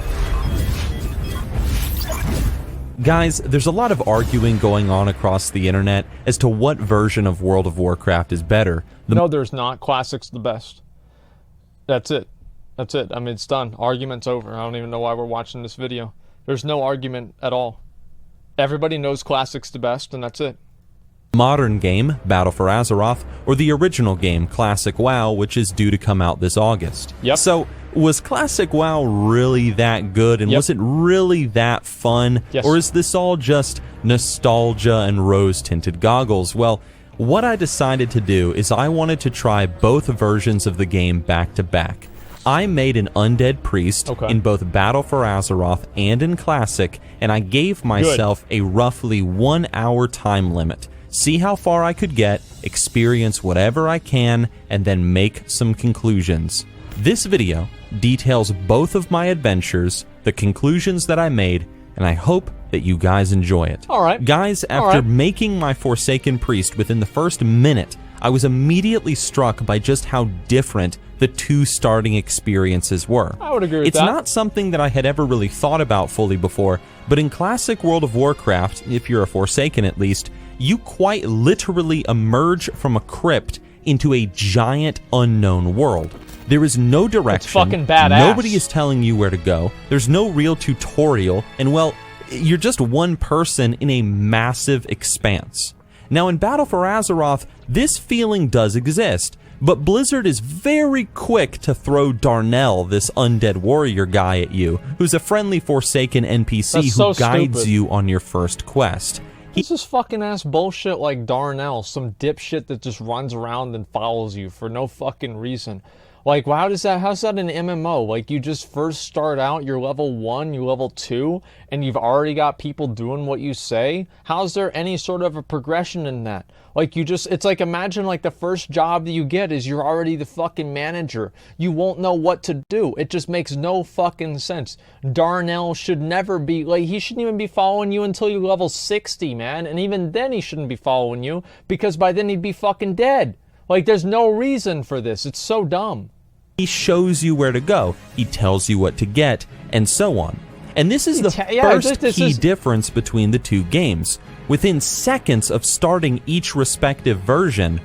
BFA. Guys, there's a lot of arguing going on across the internet as to what version of World of Warcraft is better. No, there's not. Classic's the best. That's it. That's it. I mean, it's done. Argument's over. I don't even know why we're watching this video. There's no argument at all. Everybody knows Classic's the best, and that's it. Modern game, Battle for Azeroth, or the original game, Classic WoW, which is due to come out this August. Yep. So, was Classic WoW really that good, and was it really that fun? Yes. Or is this all just nostalgia and rose-tinted goggles? Well, what I decided to do is I wanted to try both versions of the game back to back. I made an undead priest in both Battle for Azeroth and in Classic, and I gave myself a roughly 1 hour time limit. See how far I could get, experience whatever I can, and then make some conclusions. This video details both of my adventures, the conclusions that I made, and I hope that you guys enjoy it. Alright. Guys, after making my Forsaken Priest within the first minute, I was immediately struck by just how different the two starting experiences were. I would agree with that. It's not something that I had ever really thought about fully before, but in classic World of Warcraft, if you're a Forsaken at least, you quite literally emerge from a crypt into a giant unknown world. There is no direction. It's fucking badass. Nobody is telling you where to go. There's no real tutorial, and well, you're just one person in a massive expanse. Now in Battle for Azeroth, this feeling does exist, but Blizzard is very quick to throw Darnell, this undead warrior guy, at you, who's a friendly Forsaken NPC who guides you on your first quest. This is fucking ass bullshit like Darnell, some dipshit that just runs around and follows you for no fucking reason. Like, how's that an MMO? Like, you just first start out, you're level 1, you're level 2, and you've already got people doing what you say? How's there any sort of a progression in that? Like, it's like, imagine like the first job that you get is you're already the fucking manager. You won't know what to do. It just makes no fucking sense. Darnell should never be, like, he shouldn't even be following you until you're level 60, man. And even then he shouldn't be following you, because by then he'd be fucking dead. Like, there's no reason for this. It's so dumb. He shows you where to go, he tells you what to get, and so on. And this is the first key difference between the two games. Within seconds of starting each respective version,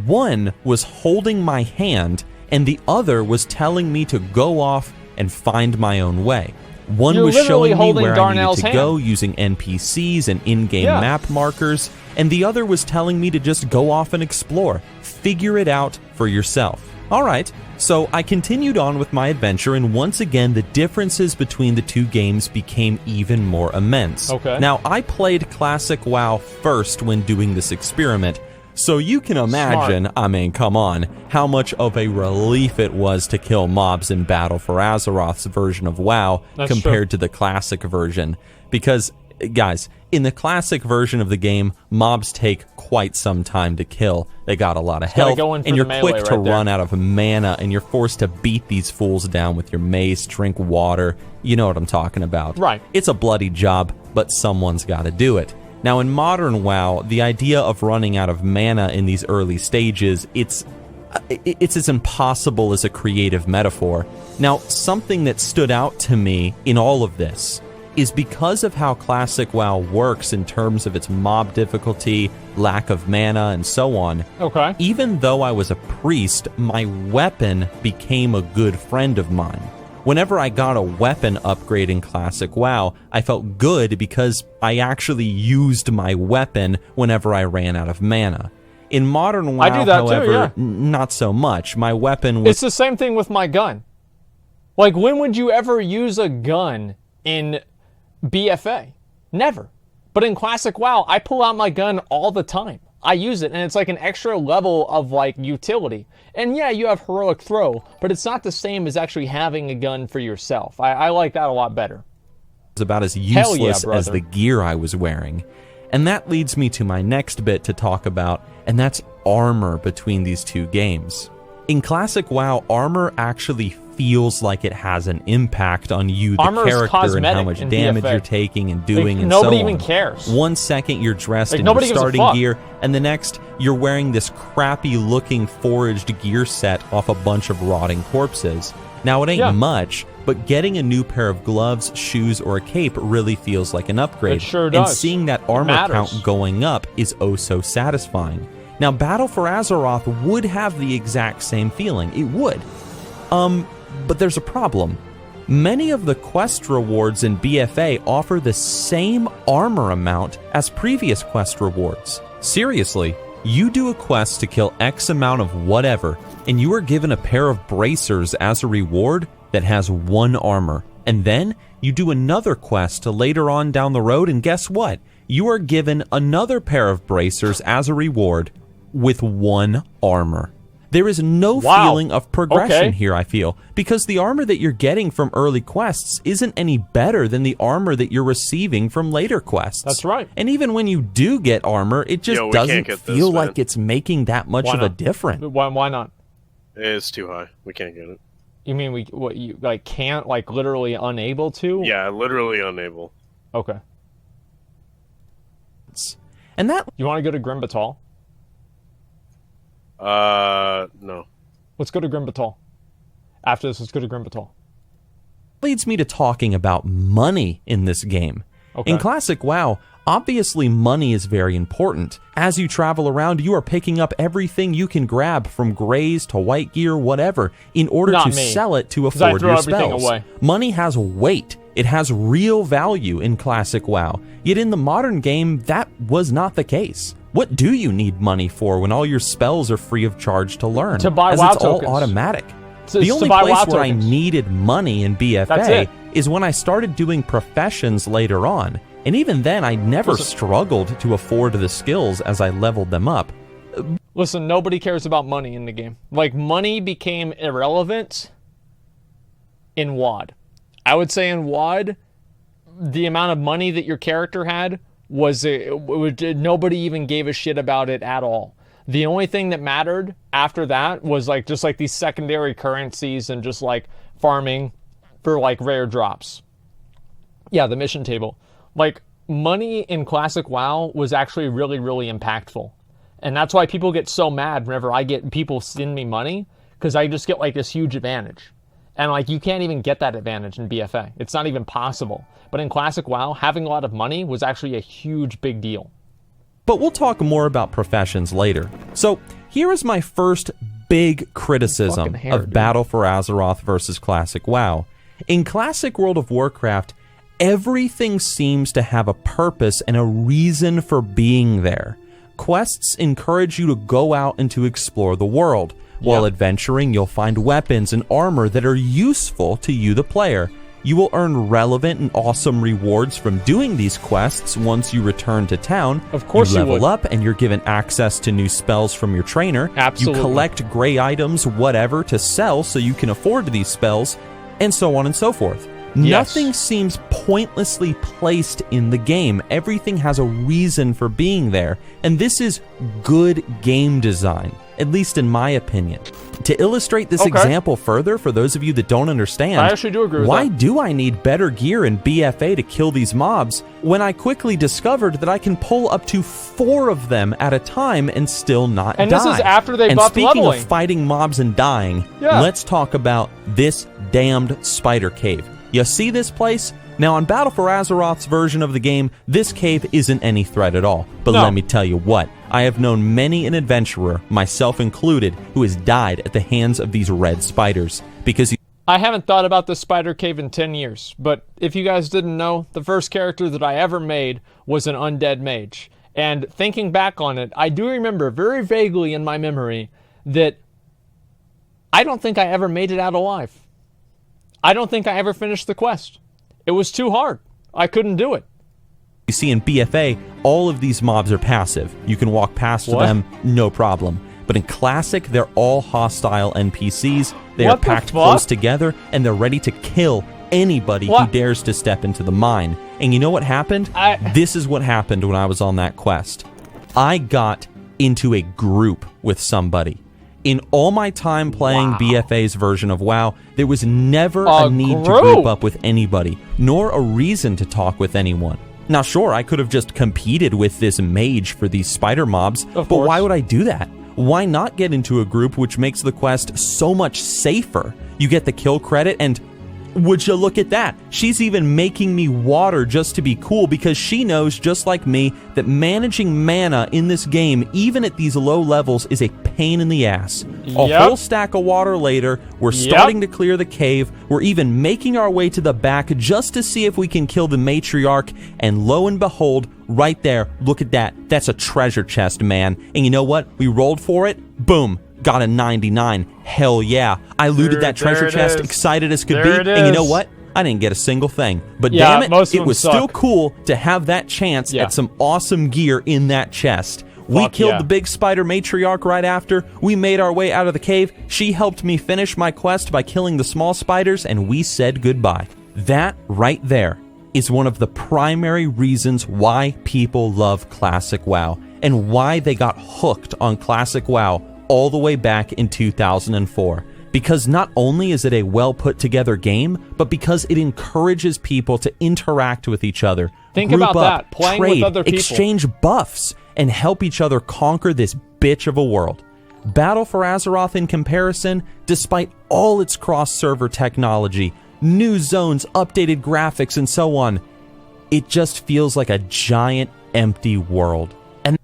one was holding my hand, and the other was telling me to go off and find my own way. One was showing me where I needed to go using NPCs and in-game map markers, and the other was telling me to just go off and explore. Figure it out for yourself. Alright, so I continued on with my adventure, and once again the differences between the two games became even more immense. Now, I played Classic WoW first when doing this experiment, so you can imagine, I mean, come on, how much of a relief it was to kill mobs in Battle for Azeroth's version of WoW compared to the Classic version. Because, guys, in the Classic version of the game, mobs take quite some time to kill. They got a lot of health, and you're quick to run out of mana, and you're forced to beat these fools down with your mace, drink water. You know what I'm talking about. Right. It's a bloody job, but someone's got to do it. Now, in modern WoW, the idea of running out of mana in these early stages, it's as impossible as a creative metaphor. Now, something that stood out to me in all of this is because of how Classic WoW works in terms of its mob difficulty, lack of mana, and so on. Even though I was a priest, my weapon became a good friend of mine. Whenever I got a weapon upgrade in Classic WoW, I felt good because I actually used my weapon whenever I ran out of mana. In modern WoW, however, not so much. My weapon was... It's the same thing with my gun. Like, when would you ever use a gun in BFA? Never. But in Classic WoW, I pull out my gun all the time. I use it, and it's like an extra level of, like, utility. And yeah, you have heroic throw, but it's not the same as actually having a gun for yourself. I like that a lot better. It's about as useless as the gear I was wearing. And that leads me to my next bit to talk about, and that's armor between these two games. In Classic WoW, armor actually feels like it has an impact on you, the character, and how much damage you're taking and doing, and so on. Nobody even cares. 1 second you're dressed in your starting gear, and the next you're wearing this crappy-looking foraged gear set off a bunch of rotting corpses. Now, it ain't much, but getting a new pair of gloves, shoes, or a cape really feels like an upgrade. It sure does. And seeing that armor count going up is oh so satisfying. Now, Battle for Azeroth would have the exact same feeling. It would. But there's a problem. Many of the quest rewards in BFA offer the same armor amount as previous quest rewards. Seriously, you do a quest to kill X amount of whatever, and you are given a pair of bracers as a reward that has 1 armor. And then you do another quest to later on down the road, and guess what? You are given another pair of bracers as a reward with 1 armor. There is no feeling of progression here, I feel, because the armor that you're getting from early quests isn't any better than the armor that you're receiving from later quests. That's right. And even when you do get armor, it just doesn't feel like it's making that much of a difference. Why not? It's too high. We can't get it. You mean you like can't, like literally unable to? Yeah, literally unable. Okay. And that... You want to go to Grim Batal? No. Let's go to Grim Batal. After this, let's go to Grim Batal. Leads me to talking about money in this game. Okay. In Classic WoW, obviously money is very important. As you travel around, you are picking up everything you can grab, from grays to white gear, whatever, in order to sell it to afford your spells. Money has weight. It has real value in Classic WoW. Yet in the modern game, that was not the case. What do you need money for when all your spells are free of charge to learn? To buy as WoW it's tokens. All automatic. The only place where I needed money in BFA is when I started doing professions later on. And even then, I never struggled to afford the skills as I leveled them up. Listen, nobody cares about money in the game. Like, money became irrelevant in WoD. I would say in WoD, the amount of money that your character had nobody even gave a shit about it at all. The only thing that mattered after that was like just like these secondary currencies and just like farming for like rare drops. Yeah, the mission table. Like, money in Classic WoW was actually really, really impactful. And that's why people get so mad whenever people send me money, because I just get like this huge advantage. And like, you can't even get that advantage in BFA. It's not even possible. But in Classic WoW, having a lot of money was actually a huge, big deal. But we'll talk more about professions later. So here is my first big criticism of Battle for Azeroth versus Classic WoW. In Classic World of Warcraft, everything seems to have a purpose and a reason for being there. Quests encourage you to go out and to explore the world. While adventuring, you'll find weapons and armor that are useful to you, the player. You will earn relevant and awesome rewards from doing these quests once you return to town. Of course you level up and you're given access to new spells from your trainer. Absolutely. You collect gray items, whatever, to sell so you can afford these spells, and so on and so forth. Nothing seems pointlessly placed in the game. Everything has a reason for being there, and this is good game design, at least in my opinion. To illustrate this example further, for those of you that don't understand, I actually do agree with why do I need better gear in BFA to kill these mobs when I quickly discovered that I can pull up to 4 of them at a time and still not die? And this is after they buffed leveling. And speaking of fighting mobs and dying, let's talk about this damned spider cave. You see this place? Now, on Battle for Azeroth's version of the game, this cave isn't any threat at all. But let me tell you what, I have known many an adventurer, myself included, who has died at the hands of these red spiders. Because I haven't thought about the spider cave in 10 years, but if you guys didn't know, the first character that I ever made was an undead mage. And thinking back on it, I do remember very vaguely in my memory that I don't think I ever made it out alive. I don't think I ever finished the quest. It was too hard. I couldn't do it. You see, in BFA, all of these mobs are passive. You can walk past them, no problem. But in Classic, they're all hostile NPCs. They are packed close together, and they're ready to kill anybody who dares to step into the mine. And you know what happened? This is what happened when I was on that quest. I got into a group with somebody. In all my time playing BFA's version of WoW, there was never a need to group up with anybody, nor a reason to talk with anyone. Now sure, I could have just competed with this mage for these spider mobs, but why would I do that? Why not get into a group which makes the quest so much safer? You get the kill credit, and would you look at that? She's even making me water just to be cool because she knows, just like me, that managing mana in this game, even at these low levels, is a pain in the ass. A whole stack of water later, we're starting to clear the cave. We're even making our way to the back just to see if we can kill the matriarch. And lo and behold, right there, look at that. That's a treasure chest, man. And you know what? We rolled for it. Boom. Got a 99. Hell yeah. I looted that treasure chest, excited as could be. And you know what? I didn't get a single thing. But damn it, it was still cool to have that chance at some awesome gear in that chest. We killed the big spider matriarch right after. We made our way out of the cave. She helped me finish my quest by killing the small spiders, and we said goodbye. That right there is one of the primary reasons why people love Classic WoW and why they got hooked on Classic WoW all the way back in 2004. Because not only is it a well put together game, but because it encourages people to interact with each other. Think about that, playing with other people. Exchange buffs, and help each other conquer this bitch of a world. Battle for Azeroth, in comparison, despite all its cross-server technology, new zones, updated graphics, and so on, it just feels like a giant empty world. And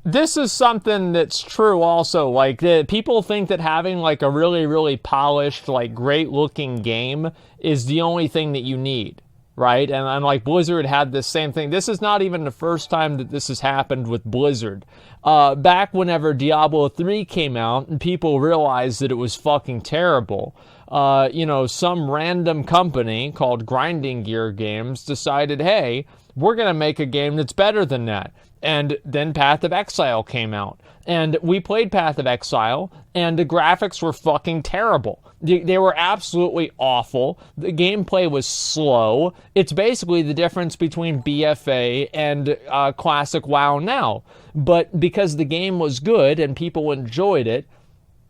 this is something that's true also. Like, people think that having like a really, really polished, like great-looking game is the only thing that you need. Right? And like Blizzard had this same thing. This is not even the first time that this has happened with Blizzard. Back whenever Diablo 3 came out and people realized that it was fucking terrible, some random company called Grinding Gear Games decided, hey, we're going to make a game that's better than that. And then Path of Exile came out. And we played Path of Exile, and the graphics were fucking terrible. They were absolutely awful. The gameplay was slow. It's basically the difference between BFA and Classic WoW now. But because the game was good and people enjoyed it,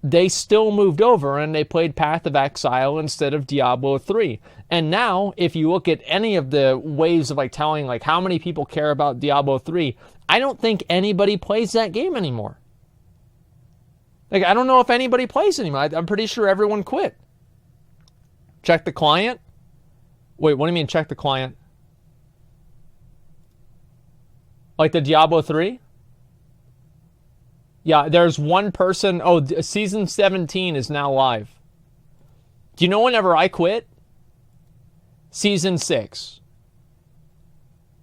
they still moved over and they played Path of Exile instead of Diablo 3. And now, if you look at any of the ways of like telling like how many people care about Diablo 3, I don't think anybody plays that game anymore. Like, I don't know if anybody plays anymore. I'm pretty sure everyone quit. Check the client? Wait, what do you mean check the client? Like the Diablo 3? Yeah, there's one person. Oh, season 17 is now live. Do you know whenever I quit? Season 6.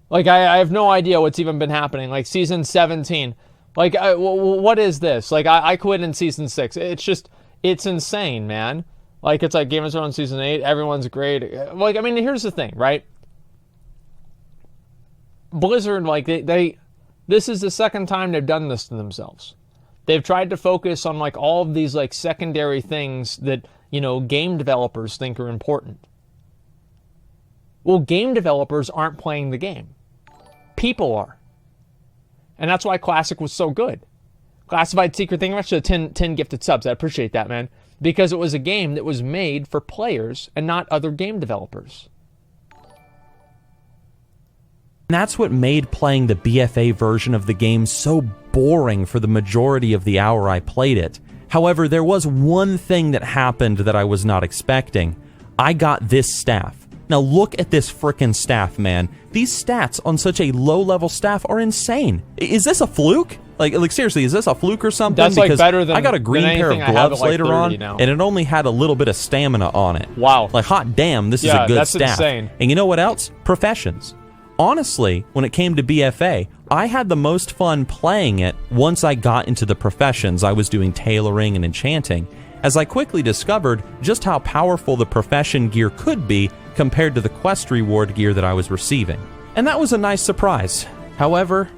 Like, I have no idea what's even been happening. Like, season 17. Like, what is this? Like, I quit in season 6. It's insane, man. Like, it's like Game of Thrones season 8. Everyone's great. Like, I mean, here's the thing, right? Blizzard, like, this is the second time they've done this to themselves. They've tried to focus on, like, all of these, like, secondary things that, game developers think are important. Well, game developers aren't playing the game. People are. And that's why Classic was so good. Classified Secret Thing, actually 10 gifted subs. I appreciate that, man. Because it was a game that was made for players and not other game developers. And that's what made playing the BFA version of the game so boring for the majority of the hour I played it. However, there was one thing that happened that I was not expecting. I got this staff. Now look at this frickin' staff, man. These stats on such a low-level staff are insane. Is this a fluke? Like seriously, is this a fluke or something? That's like better than I got a green pair of gloves later on, and it only had a little bit of stamina on it. Wow. Like, hot damn, this is a good that's staff. Insane. And you know what else? Professions. Honestly, when it came to BFA, I had the most fun playing it once I got into the professions. I was doing tailoring and enchanting, as I quickly discovered just how powerful the profession gear could be compared to the quest reward gear that I was receiving. And that was a nice surprise. However,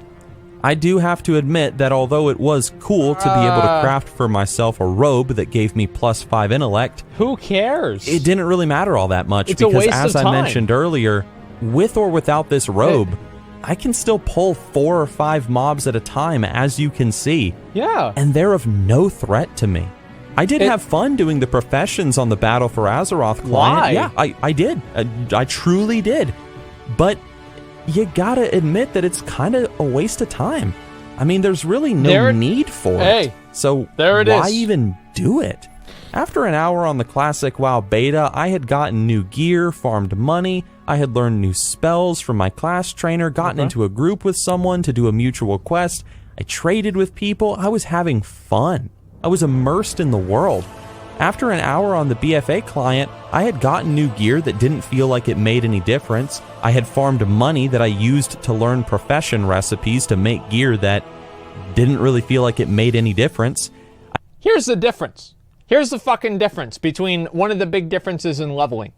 I do have to admit that although it was cool to be able to craft for myself a robe that gave me +5 intellect, who cares? It didn't really matter all that much, it's because a waste as of time. I mentioned earlier, with or without this robe, I can still pull 4 or 5 mobs at a time, as you can see. Yeah. And they're of no threat to me. I did have fun doing the professions on the Battle for Azeroth client. Why? Yeah, I did. I truly did. But you gotta admit that it's kind of a waste of time. I mean, there's really no need for it. So there it why is. even do it? After an hour on the Classic WoW beta, I had gotten new gear, farmed money, I had learned new spells from my class trainer, gotten into a group with someone to do a mutual quest, I traded with people, I was having fun. I was immersed in the world. After an hour on the BFA client, I had gotten new gear that didn't feel like it made any difference. I had farmed money that I used to learn profession recipes to make gear that didn't really feel like it made any difference. Here's the difference. Here's the fucking difference between one of the big differences in leveling.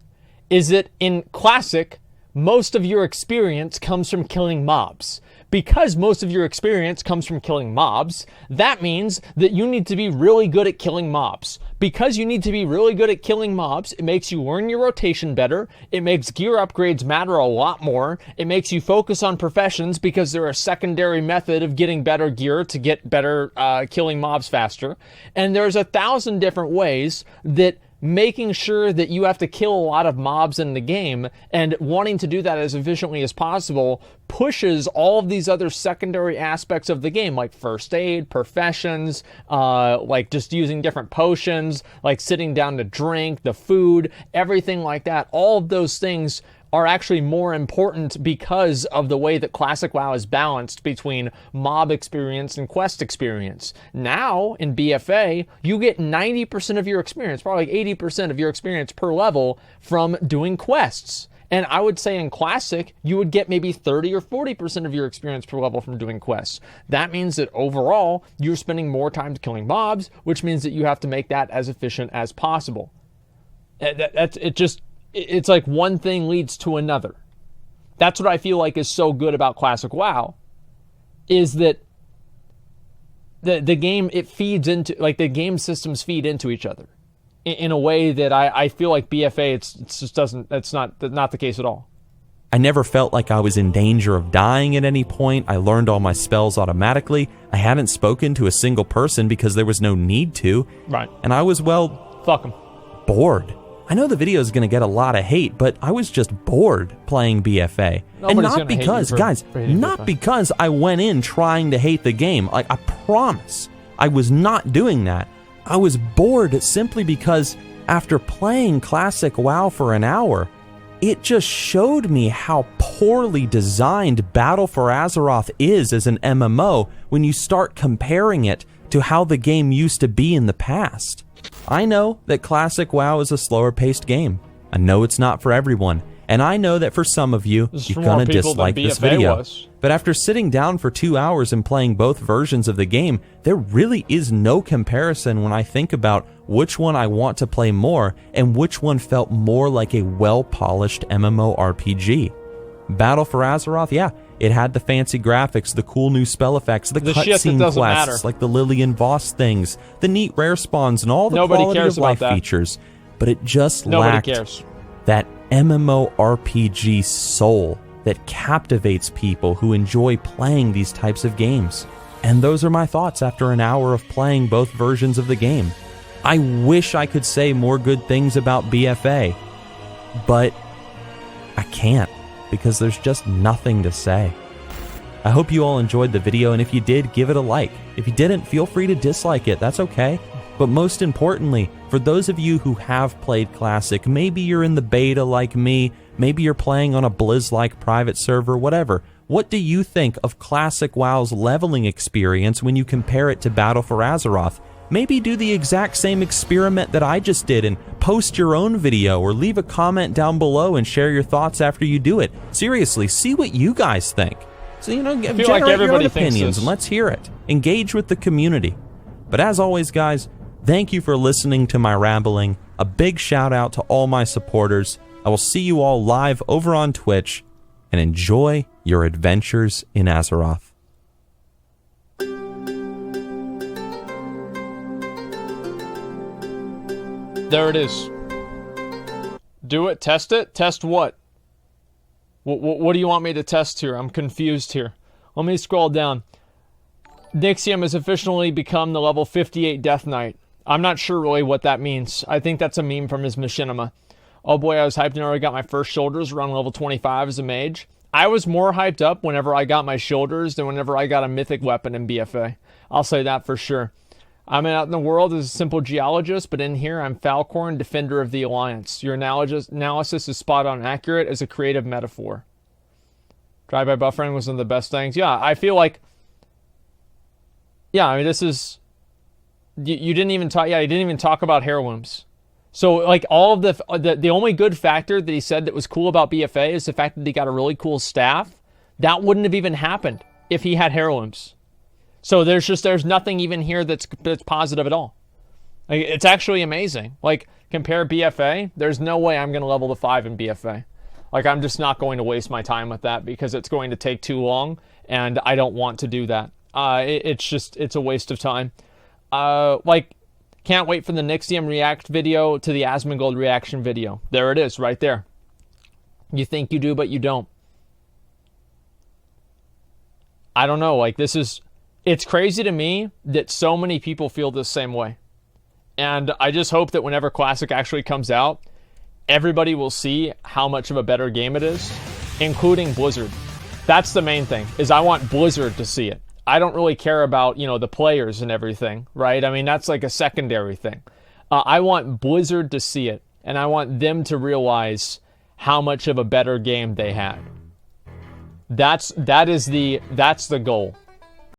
Is that in Classic, most of your experience comes from killing mobs. Because most of your experience comes from killing mobs, that means that you need to be really good at killing mobs. Because you need to be really good at killing mobs, it makes you learn your rotation better, it makes gear upgrades matter a lot more, it makes you focus on professions because they're a secondary method of getting better gear to get better killing mobs faster. And there's 1,000 different ways that making sure that you have to kill a lot of mobs in the game and wanting to do that as efficiently as possible pushes all of these other secondary aspects of the game, like first aid, professions, like just using different potions, like sitting down to drink, the food, everything like that. All of those things are actually more important because of the way that Classic WoW is balanced between mob experience and quest experience. Now, in BFA, you get 90% of your experience, probably like 80% of your experience per level from doing quests. And I would say in Classic, you would get maybe 30 or 40% of your experience per level from doing quests. That means that overall, you're spending more time killing mobs, which means that you have to make that as efficient as possible. It's like one thing leads to another. That's what I feel like is so good about Classic WoW, is that the game, it feeds into, like the game systems feed into each other in a way that I feel like BFA, it's not the case at all. I never felt like I was in danger of dying at any point. I learned all my spells automatically. I hadn't spoken to a single person because there was no need to. Right. And I was, well, fuck 'em, bored. I know the video is going to get a lot of hate, but I was just bored playing BFA. Nobody's and not because, guys, not BFA. because I went in trying to hate the game. Like, I promise, I was not doing that. I was bored simply because after playing Classic WoW for an hour, it just showed me how poorly designed Battle for Azeroth is as an MMO when you start comparing it to how the game used to be in the past. I know that Classic WoW is a slower paced game. I know it's not for everyone. And I know that for some of you, you're gonna dislike this video. But after sitting down for 2 hours and playing both versions of the game, there really is no comparison when I think about which one I want to play more and which one felt more like a well-polished MMORPG. Battle for Azeroth, yeah, it had the fancy graphics, the cool new spell effects, the cutscene quests, like the Lillian Voss things, the neat rare spawns, and all the quality of life features. But it just lacked that MMORPG soul that captivates people who enjoy playing these types of games. And those are my thoughts after an hour of playing both versions of the game. I wish I could say more good things about BFA, but I can't, because there's just nothing to say. I hope you all enjoyed the video, and if you did, give it a like. If you didn't, feel free to dislike it, that's okay. But most importantly, for those of you who have played Classic, maybe you're in the beta like me, maybe you're playing on a Blizz-like private server, whatever. What do you think of Classic WoW's leveling experience when you compare it to Battle for Azeroth? Maybe do the exact same experiment that I just did and post your own video, or leave a comment down below and share your thoughts after you do it. Seriously, see what you guys think. So, generate like your own opinions and let's hear it. Engage with the community. But as always, guys, thank you for listening to my rambling. A big shout out to all my supporters. I will see you all live over on Twitch, and enjoy your adventures in Azeroth. There it is. Do it. Test it. Test what? What do you want me to test here? I'm confused here. Let me scroll down. Nixxiom has officially become the level 58 Death Knight. I'm not sure really what that means. I think that's a meme from his machinima. Oh boy, I was hyped whenever I got my first shoulders around level 25 as a mage. I was more hyped up whenever I got my shoulders than whenever I got a mythic weapon in BFA. I'll say that for sure. I'm out in the world as a simple geologist, but in here I'm Falcorn, defender of the Alliance. Your analysis is spot on accurate as a creative metaphor. Drive-by buffering was one of the best things. Yeah, I feel like... Yeah, I mean, this is... You didn't even talk... Yeah, you didn't even talk about heirlooms. So, like, all of the only good factor that he said that was cool about BFA is the fact that he got a really cool staff. That wouldn't have even happened if he had heirlooms. So there's nothing even here that's positive at all. Like, it's actually amazing. Like, compare BFA, there's no way I'm going to level to 5 in BFA. Like, I'm just not going to waste my time with that because it's going to take too long, and I don't want to do that. It's a waste of time. Like, can't wait for the Nixxiom react video to the Asmongold reaction video. There it is, right there. You think you do, but you don't. I don't know, like, it's crazy to me that so many people feel the same way. And I just hope that whenever Classic actually comes out, everybody will see how much of a better game it is, including Blizzard. That's the main thing, is I want Blizzard to see it. I don't really care about, the players and everything, right? I mean, that's like a secondary thing. I want Blizzard to see it, and I want them to realize how much of a better game they had. That's the goal.